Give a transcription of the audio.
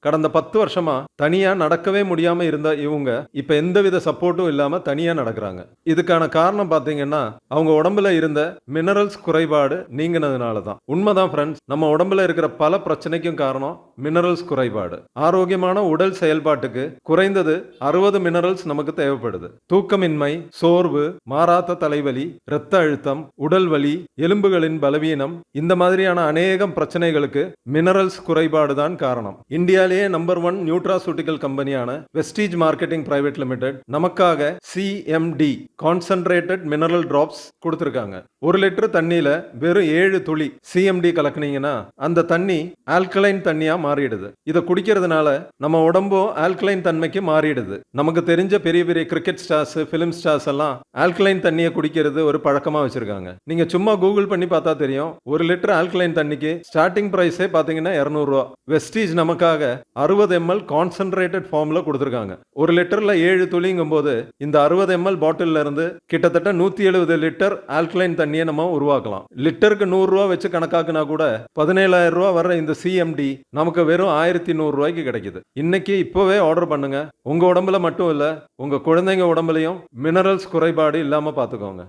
கடந்த 10 வருஷமா தனியா நடக்கவே முடியாம இருந்த இவங்க இப்ப எந்தவித சப்போர்ட்டும் இல்லாம தனியா நடக்குறாங்க. இதுக்கான காரணம் பார்த்தீங்கன்னா, அவங்க உடம்புல இருந்த மினரல்ஸ் குறைபாடு நீங்கினதுனால தான். உண்மதான் ஃபிரெண்ட்ஸ். நம்ம உடம்புல இருக்கிற பல பிரச்சனைக்கும் காரணம் மினரல்ஸ் குறைபாடு. ஆரோக்கியமான உடல் செயல்பாட்டுக்கு குறைந்தது 60 மினரல்ஸ் நமக்கு தேவைப்படுது. தூக்கமின்மை, சோர்வு, மாறாத தலைவலி, இரத்த அழுத்தம், உடல் வலி, எலும்புகளின் பலவீனம் இந்த மாதிரியான அநேகம் பிரச்சனைகளுக்கு மினரல்ஸ் குறைபாடு தான் காரணம். இந்தியாவிலேயே நம்பர் 1 நியூட்ராசூட்டிக்கல் கம்பெனியான வெஸ்டீஜ் மார்க்கெட்டிங் பிரைவேட் லிமிடெட் நமக்காக சிஎம்டி கான்சென்ட்ரேட்டட் மினரல் டிராப்ஸ் கொடுத்திருக்காங்க. 1 லிட்டர் தண்ணியில வெறும் 7 துளி சிஎம்டி கலக்குனீங்கன்னா அந்த தண்ணி ஆல்கலைன் தண்ணியா மாறிடுது. இதை குடிக்கிறதுனால நம்ம உடம்பும் ஆல்கலைன் தன்மைக்கு மாறிடுது. நமக்கு தெரிஞ்ச பெரிய பெரிய கிரிக்கெட் ஸ்டார்ஸ், பிலிம் ஸ்டார்ஸ் எல்லாம் ஆல்கலைன் தண்ணியை குடிக்கிறது ஒரு பழக்கமா வச்சிருக்காங்க. நீங்க சும்மா கூகுள் பண்ணி பார்த்தா தெரியும். 1 லிட்டர் ஆல்கலைன் தண்ணிக்கு ஸ்டார்டிங் பிரைஸே பாத்தீங்கன்னா 200 ரூபா. வெஸ்டீஜ் நமக்காக 60 ml கான்சென்ட்ரேட்டட் ஃபார்ம்ல கொடுத்திருக்காங்க. 1 லிட்டர்ல 7 துளிங்கும் போது இந்த 60 ml பாட்டில்ல இருந்து கிட்டத்தட்ட 170 லிட்டர் ஆல்கலைன் தண்ணியை நம்ம உருவாக்கலாம். லிட்டருக்கு 100 ரூபா வச்சு கணக்காக்குனா கூட 17,000 ரூபா வர்ற இந்த சிஎம்டி நமக்கு வெறும் 1100 ரூபாய்க்கு கிடைக்குது. இன்னைக்கு இப்பவே ஆர்டர் பண்ணுங்க. உங்க உடம்புல மட்டும் இல்ல, உங்க குழந்தைங்க உடம்புலயும் மினரல்ஸ் குறைபாடு இல்லாம பாத்துக்கோங்க.